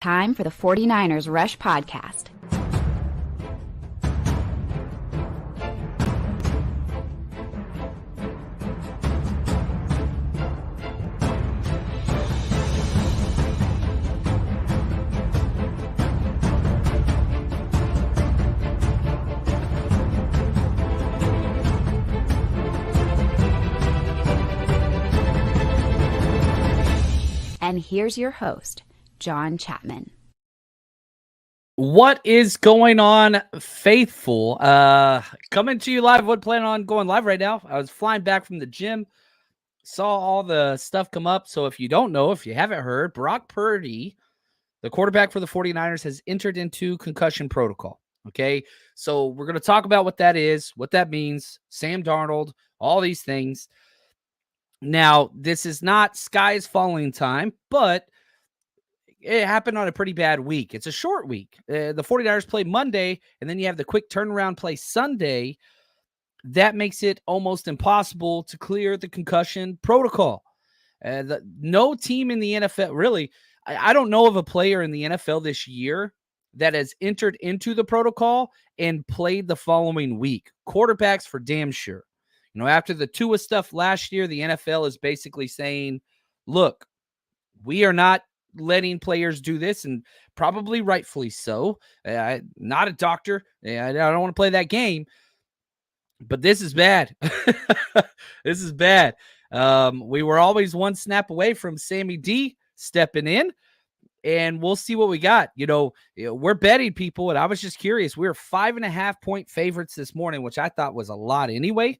Time for the 49ers Rush Podcast. And here's your host, John Chapman. What is going on, faithful? Coming to you live. What planning on going live right now? I was flying back from the gym, saw all the stuff come up. So if you don't know, if you haven't heard, Brock Purdy, the quarterback for the 49ers, has entered into concussion protocol. Okay, so we're going to talk about what that is, what that means, Sam Darnold, all these things. Now, this is not skies falling time, but it happened on a pretty bad week. It's a short week. The 49ers play Monday, and then you have the quick turnaround play Sunday. That makes it almost impossible to clear the concussion protocol. No team in the NFL, really, I don't know of a player in the NFL this year that has entered into the protocol and played the following week. Quarterbacks for damn sure. You know, after the Tua stuff last year, the NFL is basically saying, look, we are not letting players do this, and probably rightfully so. Not a doctor. I don't want to play that game, but this is bad. This is bad. We were always one snap away from Sammy D stepping in, and we'll see what we got. You know, we're betting people, and I was just curious. We were 5.5-point favorites this morning, which I thought was a lot anyway.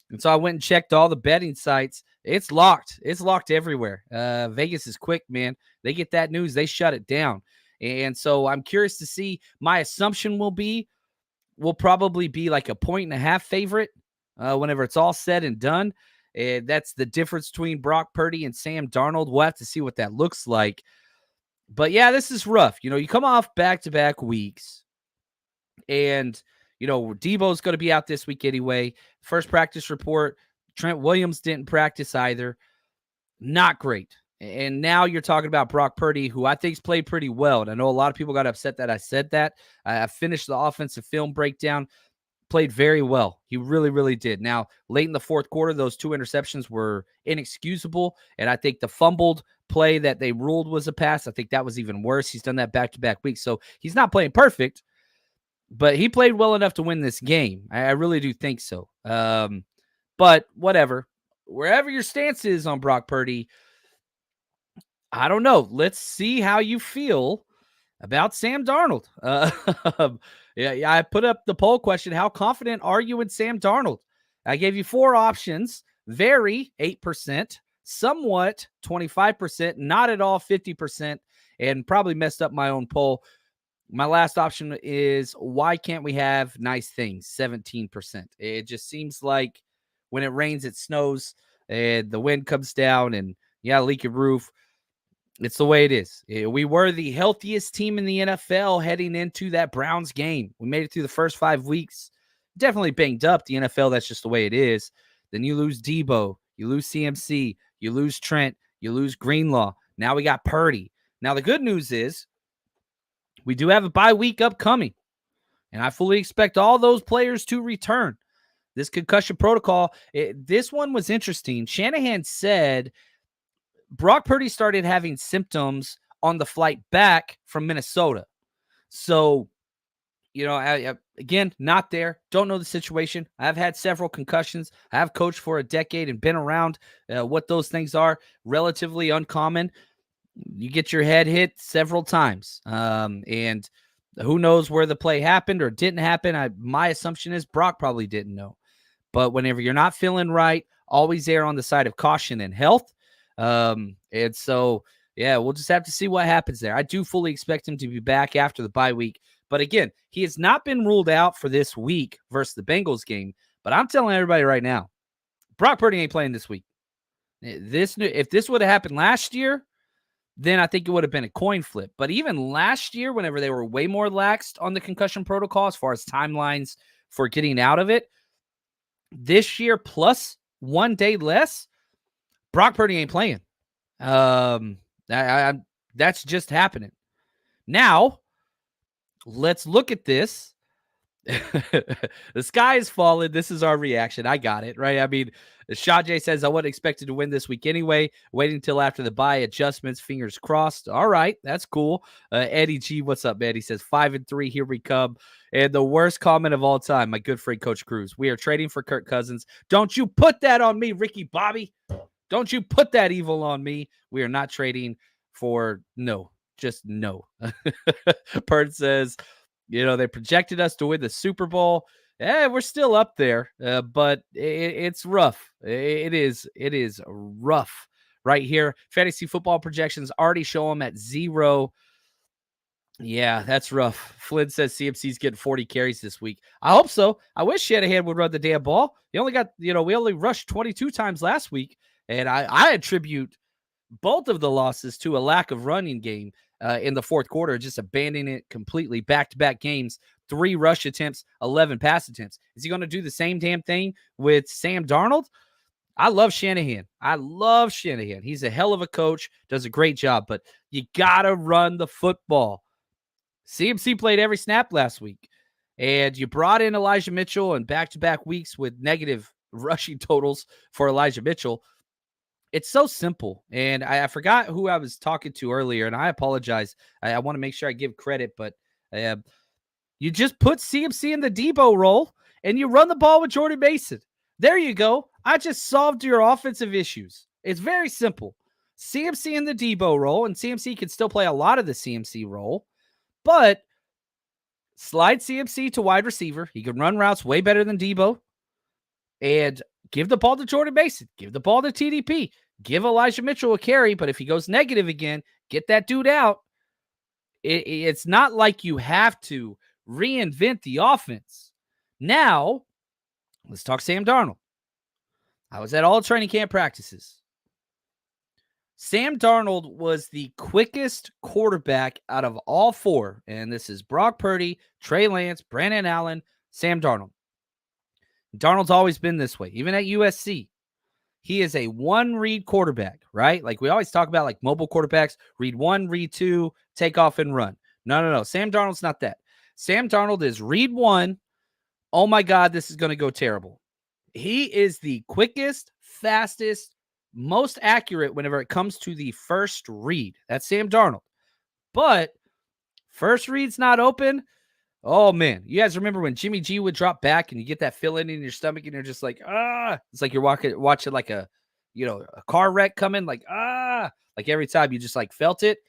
And so I went and checked all the betting sites. It's locked. It's locked everywhere. Vegas is quick, man. They get that news, they shut it down. And so I'm curious to see. My assumption will probably be like a 1.5 favorite whenever it's all said and done. That's the difference between Brock Purdy and Sam Darnold. We'll have to see what that looks like. But yeah, this is rough. You know, you come off back-to-back weeks, and you know, Debo's going to be out this week anyway. First practice report, Trent Williams didn't practice either. Not great. And now you're talking about Brock Purdy, who I think's played pretty well. And I know a lot of people got upset that I said that. I finished the offensive film breakdown. Played very well. He really, really did. Now, late in the fourth quarter, those 2 interceptions were inexcusable. And I think the fumbled play that they ruled was a pass, I think that was even worse. He's done that back-to-back weeks. So he's not playing perfect, but he played well enough to win this game. I really do think so. But whatever. Wherever your stance is on Brock Purdy, I don't know. Let's see how you feel about Sam Darnold. Yeah, I put up the poll question. How confident are you in Sam Darnold? I gave you 4 options. Very, 8%. Somewhat, 25%. Not at all, 50%. And probably messed up my own poll. My last option is, why can't we have nice things? 17%. It just seems like when it rains, it snows, and the wind comes down, and leaky roof. It's the way it is. We were the healthiest team in the NFL heading into that Browns game. We made it through the first 5 weeks. Definitely banged up. The NFL, that's just the way it is. Then you lose Debo. You lose CMC. You lose Trent. You lose Greenlaw. Now we got Purdy. Now the good news is, we do have a bye week upcoming, and I fully expect all those players to return. This concussion protocol, this one was interesting. Shanahan said Brock Purdy started having symptoms on the flight back from Minnesota. So, you know, again, not there. Don't know the situation. I've had several concussions. I have coached for a decade and been around what those things are. Relatively uncommon. You get your head hit several times. And who knows where the play happened or didn't happen. My assumption is Brock probably didn't know. But whenever you're not feeling right, always err on the side of caution and health. And so, yeah, we'll just have to see what happens there. I do fully expect him to be back after the bye week. But again, he has not been ruled out for this week versus the Bengals game. But I'm telling everybody right now, Brock Purdy ain't playing this week. If this would have happened last year, then I think it would have been a coin flip. But even last year, whenever they were way more laxed on the concussion protocol as far as timelines for getting out of it, this year plus 1 day less, Brock Purdy ain't playing. That's just happening. Now, let's look at this. The sky is falling. This is our reaction. I got it, right? I mean, Shajay says, I wasn't expected to win this week anyway. Waiting until after the bye adjustments. Fingers crossed. All right. That's cool. Eddie G, what's up, man? He says 5-3. Here we come. And the worst comment of all time, my good friend, Coach Cruz. We are trading for Kirk Cousins. Don't you put that on me, Ricky Bobby. Don't you put that evil on me. We are not trading for just no. Purdy says, they projected us to win the Super Bowl. We're still up there, but it's rough. It is rough right here. Fantasy football projections already show them at 0. Yeah, that's rough. Flynn says CMC's getting 40 carries this week. I hope so. I wish Shanahan would run the damn ball. He only got, we only rushed 22 times last week, and I attribute both of the losses to a lack of running game in the fourth quarter, just abandoning it completely. Back-to-back games, 3 rush attempts, 11 pass attempts. Is he going to do the same damn thing with Sam Darnold? I love Shanahan. He's a hell of a coach, does a great job, but you got to run the football. CMC played every snap last week, and you brought in Elijah Mitchell in back-to-back weeks with negative rushing totals for Elijah Mitchell. It's so simple, and I forgot who I was talking to earlier, and I apologize. I want to make sure I give credit, but you just put CMC in the Debo role, and you run the ball with Jordan Mason. There you go. I just solved your offensive issues. It's very simple. CMC in the Debo role, and CMC can still play a lot of the CMC role, but slide CMC to wide receiver. He can run routes way better than Debo, and give the ball to Jordan Mason. Give the ball to TDP. Give Elijah Mitchell a carry, but if he goes negative again, get that dude out. It's not like you have to reinvent the offense. Now, let's talk Sam Darnold. I was at all training camp practices. Sam Darnold was the quickest quarterback out of all 4, and this is Brock Purdy, Trey Lance, Brandon Allen, Sam Darnold. Darnold's always been this way, even at USC. He is a one-read quarterback, right? Like we always talk about like mobile quarterbacks, read 1, read 2, take off and run. No. Sam Darnold's not that. Sam Darnold is read 1. Oh my God, this is going to go terrible. He is the quickest, fastest, most accurate whenever it comes to the first read. That's Sam Darnold. But first read's not open. Oh, man. You guys remember when Jimmy G would drop back and you get that feeling in your stomach and you're just like, it's like you're watching like a car wreck coming, like, like every time you just like felt it.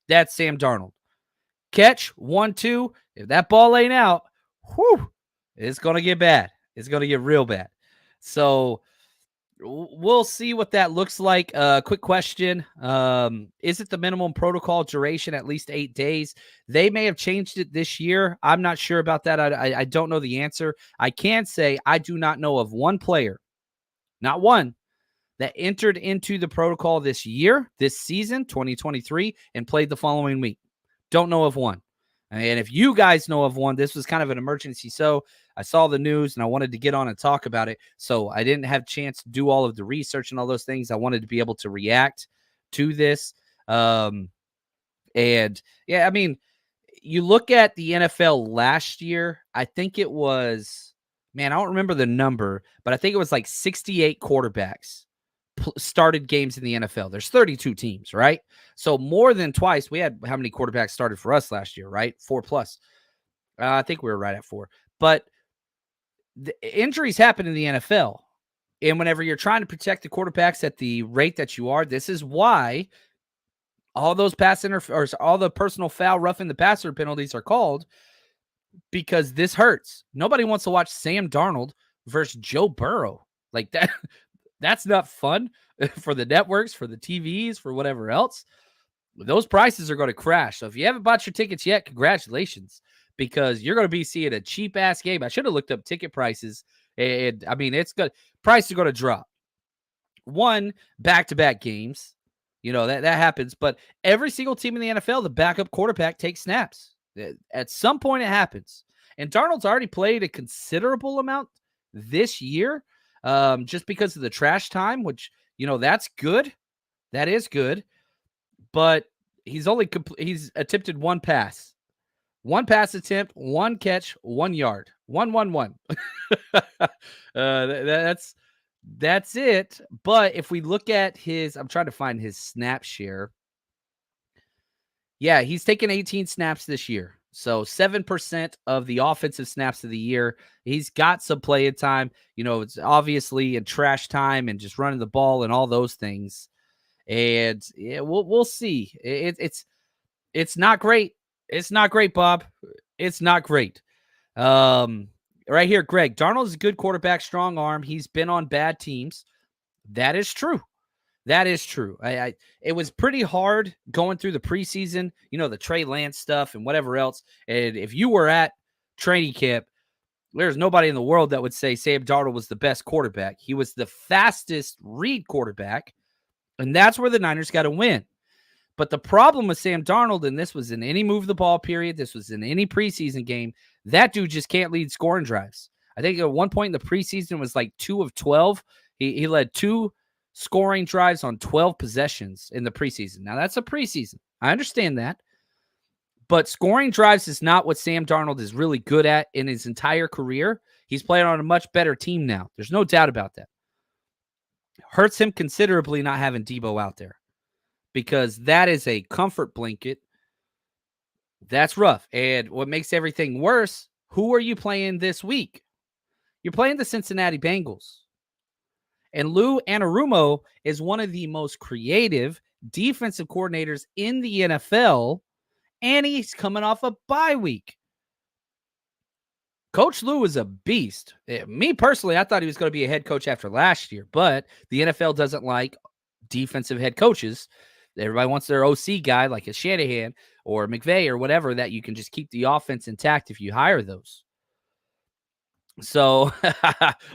That's Sam Darnold. Catch 1, 2. If that ball ain't out, it's going to get bad. It's going to get real bad. So we'll see what that looks like. Quick question. Is it the minimum protocol duration at least 8 days? They may have changed it this year. I'm not sure about that. I don't know the answer. I can say I do not know of one player, not one, that entered into the protocol this season, 2023, and played the following week. Don't know of one. And if you guys know of one, this was kind of an emergency. So I saw the news and I wanted to get on and talk about it. So I didn't have a chance to do all of the research and all those things. I wanted to be able to react to this. And yeah, I mean, you look at the NFL last year, I think it was, I don't remember the number, but I think it was like 68 quarterbacks started games in the NFL. There's 32 teams, right? So more than twice. We had how many quarterbacks started for us last year, right? 4+. I think we were right at 4. But the injuries happen in the NFL. And whenever you're trying to protect the quarterbacks at the rate that you are, this is why all those all the personal foul roughing the passer penalties are called, because this hurts. Nobody wants to watch Sam Darnold versus Joe Burrow. Like that. That's not fun for the networks, for the TVs, for whatever else. Those prices are going to crash. So if you haven't bought your tickets yet, congratulations, because you're going to be seeing a cheap-ass game. I should have looked up ticket prices. And I mean, it's good. Prices are going to drop. One, back-to-back games. That happens. But every single team in the NFL, the backup quarterback takes snaps. At some point, it happens. And Darnold's already played a considerable amount this year. Just because of the trash time, which, that's good. That is good. But he's attempted one pass. One pass attempt, one catch, 1 yard. 1. That's it. But if we look at I'm trying to find his snap share. Yeah, he's taken 18 snaps this year. So 7% of the offensive snaps of the year. He's got some playing time. It's obviously in trash time and just running the ball and all those things. And yeah, we'll see. It's not great. It's not great, Bob. It's not great. Right here, Greg. Darnold is a good quarterback, strong arm. He's been on bad teams. That is true. That is true. It was pretty hard going through the preseason, the Trey Lance stuff and whatever else. And if you were at training camp, there's nobody in the world that would say Sam Darnold was the best quarterback. He was the fastest read quarterback, and that's where the Niners got to win. But the problem with Sam Darnold, and this was in any move the ball period, this was in any preseason game, that dude just can't lead scoring drives. I think at one point in the preseason was like 2 of 12. He led 2 scoring drives on 12 possessions in the preseason. Now, that's a preseason. I understand that. But scoring drives is not what Sam Darnold is really good at in his entire career. He's playing on a much better team now. There's no doubt about that. Hurts him considerably not having Debo out there, because that is a comfort blanket. That's rough. And what makes everything worse, who are you playing this week? You're playing the Cincinnati Bengals. And Lou Anarumo is one of the most creative defensive coordinators in the NFL, and he's coming off a bye week. Coach Lou is a beast. Me personally, I thought he was going to be a head coach after last year, but the NFL doesn't like defensive head coaches. Everybody wants their OC guy like a Shanahan or McVay or whatever, that you can just keep the offense intact if you hire those. So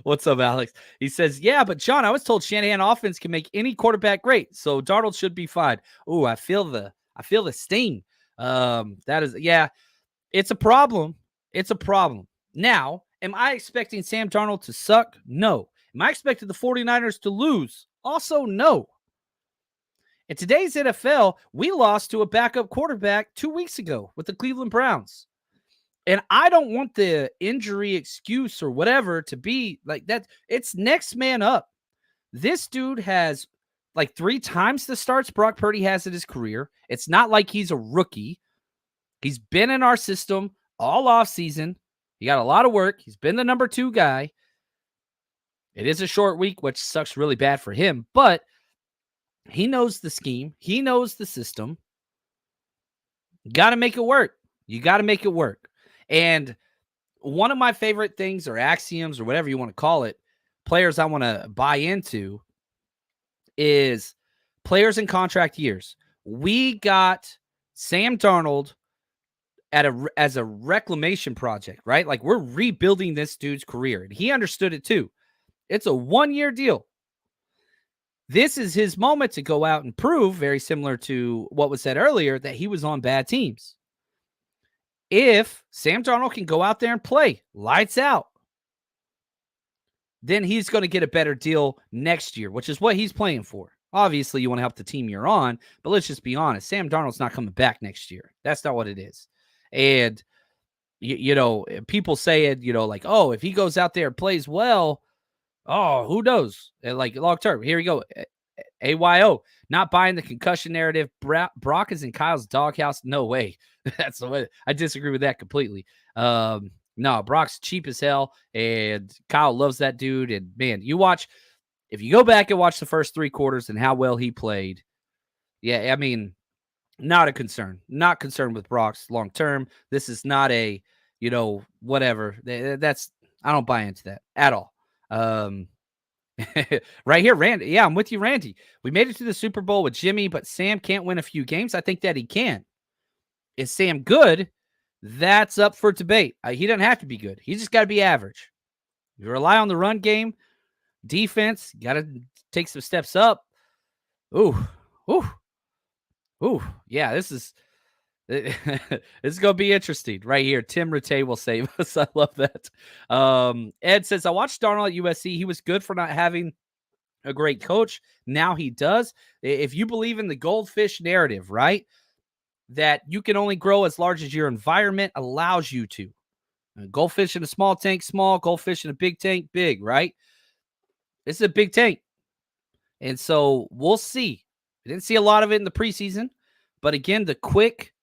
what's up, Alex? He says, yeah, but John, I was told Shanahan offense can make any quarterback great, so Darnold should be fine. Ooh, I feel the sting. That is, yeah, it's a problem. It's a problem. Now, am I expecting Sam Darnold to suck? No. Am I expecting the 49ers to lose? Also, no. In today's NFL, we lost to a backup quarterback 2 weeks ago with the Cleveland Browns. And I don't want the injury excuse or whatever to be like that. It's next man up. This dude has like 3 times the starts Brock Purdy has in his career. It's not like he's a rookie. He's been in our system all offseason. He got a lot of work. He's been the number 2 guy. It is a short week, which sucks really bad for him, but he knows the scheme. He knows the system. Got to make it work. You got to make it work. And one of my favorite things, or axioms, or whatever you want to call it, players I want to buy into, is players in contract years. We got Sam Darnold as a reclamation project, right? Like, we're rebuilding this dude's career, and he understood it too. It's a 1-year deal. This is his moment to go out and prove, very similar to what was said earlier, that he was on bad teams. If Sam Darnold can go out there and play lights out, then he's going to get a better deal next year, which is what he's playing for. Obviously, you want to help the team you're on, but let's just be honest. Sam Darnold's not coming back next year. That's not what it is. And, people say it, like, oh, if he goes out there and plays well, oh, who knows? Like, long term. Here we go. AYO, not buying the concussion narrative. Brock is in Kyle's doghouse. No way. That's the way. I disagree with that completely. No, Brock's cheap as hell, and Kyle loves that dude. And man, if you go back and watch the first 3 quarters and how well he played, yeah, I mean, not a concern. Not concerned with Brock's long term. This is not a, whatever. I don't buy into that at all. Right here, Randy. Yeah, I'm with you, Randy. We made it to the Super Bowl with Jimmy, but Sam can't win a few games. I think that he can. Is Sam good? That's up for debate. He doesn't have to be good. He just got to be average. You rely on the run game, defense, got to take some steps up. Ooh. Yeah, this is going to be interesting right here. Tim Rattay will save us. I love that. Ed says, I watched Darnold at USC. He was good for not having a great coach. Now he does. If you believe in the goldfish narrative, right? that you can only grow as large as your environment allows you to. Goldfish in a small tank, small. Goldfish in a big tank, big, right? This is a big tank. And so we'll see. We didn't see a lot of it in the preseason. But again, the quick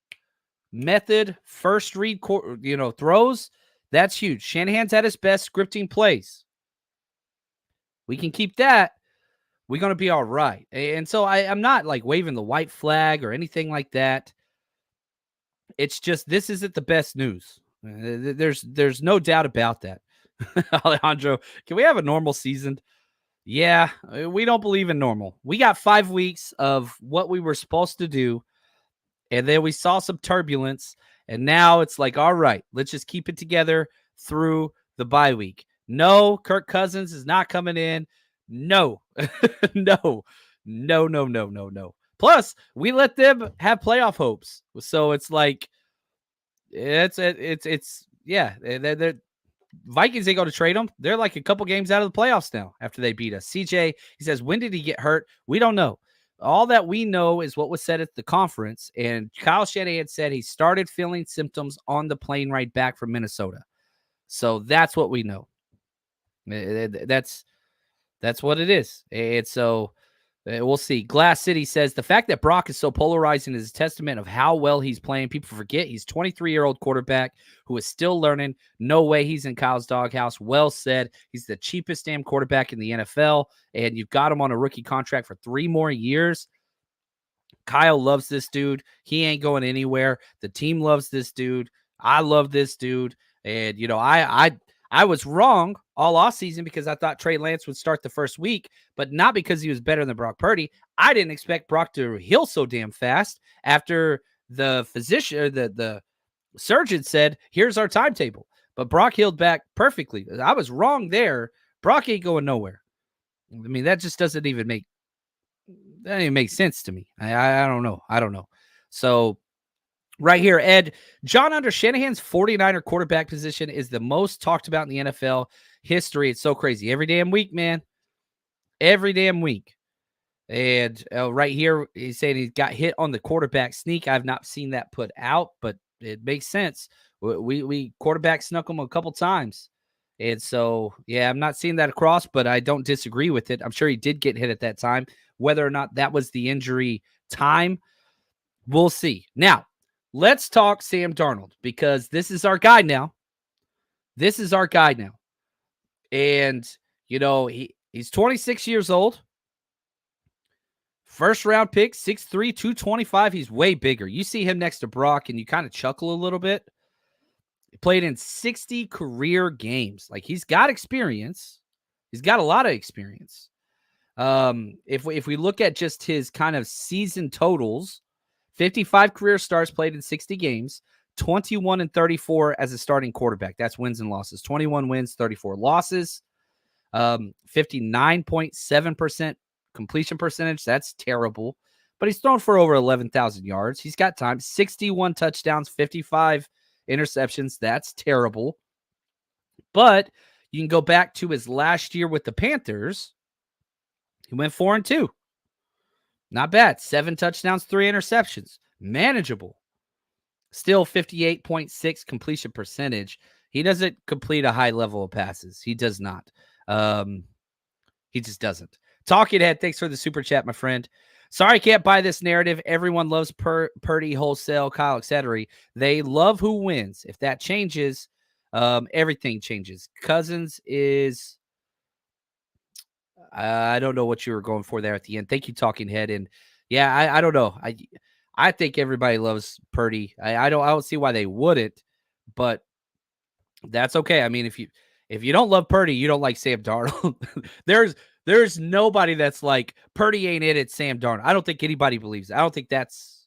method, first read, throws, that's huge. Shanahan's at his best scripting plays. We can keep that. We're going to be all right. And so I'm not like waving the white flag or anything like that. It's just this isn't the best news. There's no doubt about that. Alejandro, can we have a normal season? Yeah, we don't believe in normal. We got 5 weeks of what we were supposed to do, and then we saw some turbulence, and now it's like, all right, let's just keep it together through the bye week. No, Kirk Cousins is not coming in. No, no. Plus, we let them have playoff hopes. So it's like, they're Vikings ain't going to trade them. They're like a couple games out of the playoffs now after they beat us. CJ, he says, when did he get hurt? We don't know. All that we know is what was said at the conference. And Kyle Shanahan said he started feeling symptoms on the plane ride back from Minnesota. So that's what we know. That's what it is. And so we'll see. Glass City says the fact that Brock is so polarizing is a testament of how well he's playing. People forget he's 23-year-old quarterback who is still learning. No way he's in Kyle's doghouse. Well said. He's the cheapest damn quarterback in the NFL, and you've got him on a rookie contract for 3 more years. Kyle loves this dude. He ain't going anywhere. The team loves this dude. I love this dude. And, I was wrong all offseason because I thought Trey Lance would start the first week, but not because he was better than Brock Purdy. I didn't expect Brock to heal so damn fast after the physician, the surgeon said, here's our timetable. But Brock healed back perfectly. I was wrong there. Brock ain't going nowhere. I mean, that just doesn't even make sense to me. I don't know. So right here, Ed, John, under Shanahan's 49er quarterback position is the most talked about in the NFL history. It's so crazy. Every damn week, man. Every damn week. And right here, he's saying he got hit on the quarterback sneak. I've not seen that put out, but it makes sense. We quarterback snuck him a couple times. And so, yeah, I'm not seeing that across, but I don't disagree with it. I'm sure he did get hit at that time. Whether or not that was the injury time, we'll see. Now, let's talk Sam Darnold, because this is our guy now. And, he's 26 years old. First round pick, 6'3", 225. He's way bigger. You see him next to Brock and you kind of chuckle a little bit. He played in 60 career games. Like, he's got experience. He's got a lot of experience. If we look at just his kind of season totals, 55 career starts, played in 60 games, 21-34 as a starting quarterback. That's wins and losses. 21 wins, 34 losses. 59.7% completion percentage. That's terrible. But he's thrown for over 11,000 yards. He's got time. 61 touchdowns, 55 interceptions. That's terrible. But you can go back to his last year with the Panthers. He went 4-2. Not bad. 7 touchdowns, 3 interceptions. Manageable. Still 58.6 completion percentage. He doesn't complete a high level of passes. He does not. He just doesn't. Talking Head, thanks for the super chat, my friend. Sorry, I can't buy this narrative. Everyone loves Purdy, wholesale, Kyle, etc. They love who wins. If that changes, everything changes. Cousins is... I don't know what you were going for there at the end. Thank you, Talking Head. And yeah, I don't know. I think everybody loves Purdy. I don't see why they wouldn't, but that's okay. I mean, if you don't love Purdy, you don't like Sam Darnold. There's nobody that's like, Purdy ain't it, it's Sam Darnold. I don't think anybody believes it. I don't think that's,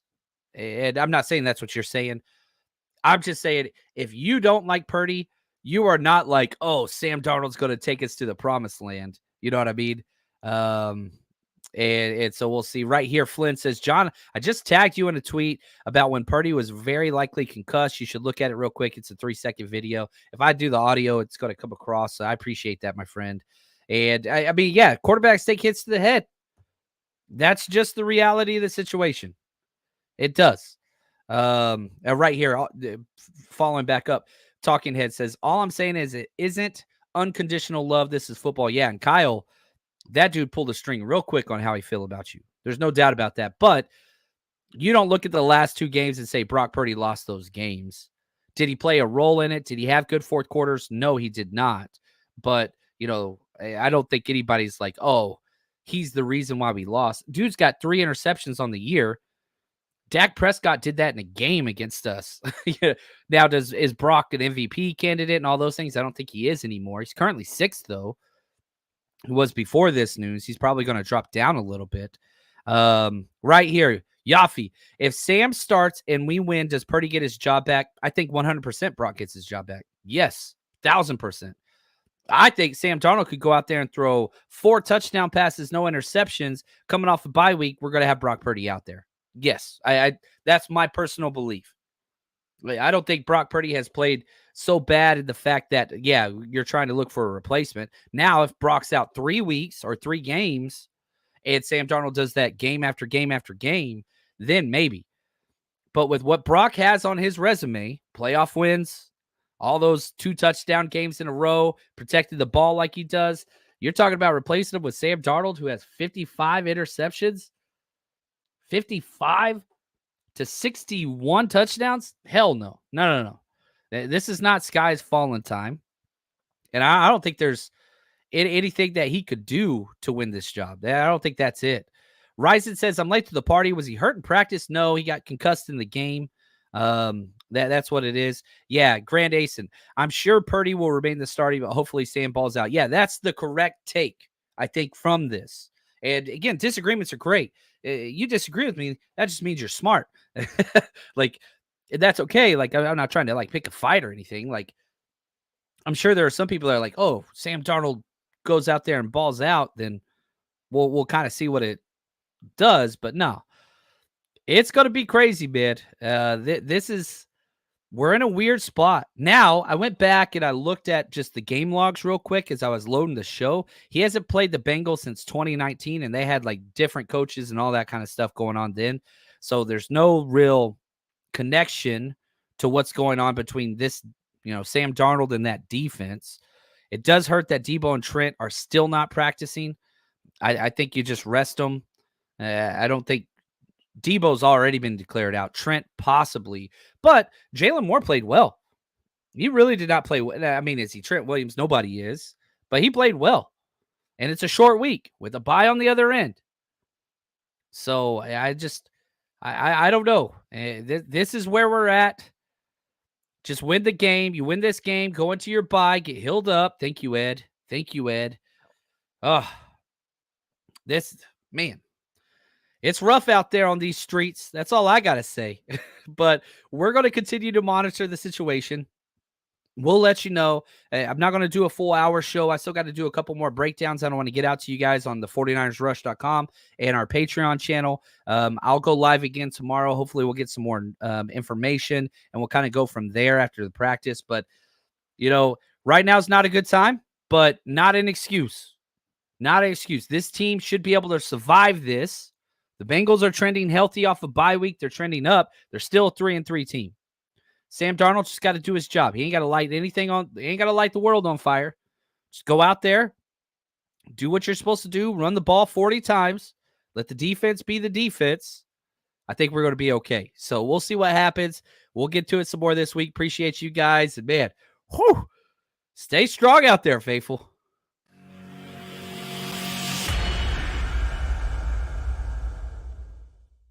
and I'm not saying that's what you're saying. I'm just saying, if you don't like Purdy, you are not like, oh, Sam Darnold's going to take us to the promised land. You know what I mean? And so we'll see. Right here, Flynn says, John, I just tagged you in a tweet about when Purdy was very likely concussed. You should look at it real quick. It's a 3-second video. If I do the audio, it's going to come across. So I appreciate that, my friend. And I mean, yeah, quarterbacks take hits to the head. That's just the reality of the situation. It does. Right here, following back up, Talking Head says, all I'm saying is it isn't unconditional love. This is football. Yeah, and Kyle, that dude pulled a string real quick on how he feel about you. There's no doubt about that. But you don't look at the last 2 games and say Brock Purdy lost those games. Did he play a role in it? Did he have good fourth quarters? No, he did not. But, I don't think anybody's like, oh, he's the reason why we lost. Dude's got 3 interceptions on the year. Dak Prescott did that in a game against us. Now, is Brock an MVP candidate and all those things? I don't think he is anymore. He's currently 6th, though. He was before this news. He's probably going to drop down a little bit. Right here, Yafi. If Sam starts and we win, does Purdy get his job back? I think 100% Brock gets his job back. Yes, 1,000%. I think Sam Darnold could go out there and throw 4 touchdown passes, no interceptions. Coming off a bye week, we're going to have Brock Purdy out there. Yes, I that's my personal belief. I don't think Brock Purdy has played so bad in the fact that, yeah, you're trying to look for a replacement. Now, if Brock's out 3 weeks or 3 games and Sam Darnold does that game after game after game, then maybe. But with what Brock has on his resume, playoff wins, all those 2 touchdown games in a row, protected the ball like he does, you're talking about replacing him with Sam Darnold, who has 55 interceptions, 55 to 61 touchdowns? Hell no. No. This is not sky's falling time. And I don't think there's anything that he could do to win this job. I don't think that's it. Ryzen says, I'm late to the party. Was he hurt in practice? No, he got concussed in the game. That's what it is. Yeah, Grand Asen. I'm sure Purdy will remain the starter, but hopefully Sam balls out. Yeah, that's the correct take, I think, from this. And again, disagreements are great. You disagree with me, that just means you're smart. Like, that's okay. Like, I'm not trying to like pick a fight or anything. Like, I'm sure there are some people that are like, oh, Sam Darnold goes out there and balls out, then we'll kind of see what it does. But no, it's going to be crazy, man. We're in a weird spot. Now, I went back and I looked at just the game logs real quick as I was loading the show. He hasn't played the Bengals since 2019, and they had like different coaches and all that kind of stuff going on then. So there's no real connection to what's going on between this, Sam Darnold and that defense. It does hurt that Debo and Trent are still not practicing. I think you just rest them. I don't think Debo's already been declared out. Trent possibly. But Jalen Moore played well. He really did not play well. I mean, is he Trent Williams? Nobody is. But he played well. And it's a short week with a bye on the other end. So I don't know. This is where we're at. Just win the game. You win this game. Go into your bye. Get healed up. Thank you, Ed. Man. It's rough out there on these streets. That's all I got to say. But we're going to continue to monitor the situation. We'll let you know. I'm not going to do a full hour show. I still got to do a couple more breakdowns. I don't want to get out to you guys on the 49ersrush.com and our Patreon channel. I'll go live again tomorrow. Hopefully we'll get some more information, and we'll kind of go from there after the practice. But, right now is not a good time, but not an excuse. Not an excuse. This team should be able to survive this. The Bengals are trending healthy off a bye week. They're trending up. They're still a 3-3 team. Sam Darnold just got to do his job. He ain't got to light anything on. He ain't got to light the world on fire. Just go out there, do what you're supposed to do, run the ball 40 times, let the defense be the defense. I think we're going to be okay. So we'll see what happens. We'll get to it some more this week. Appreciate you guys. And man, stay strong out there, faithful.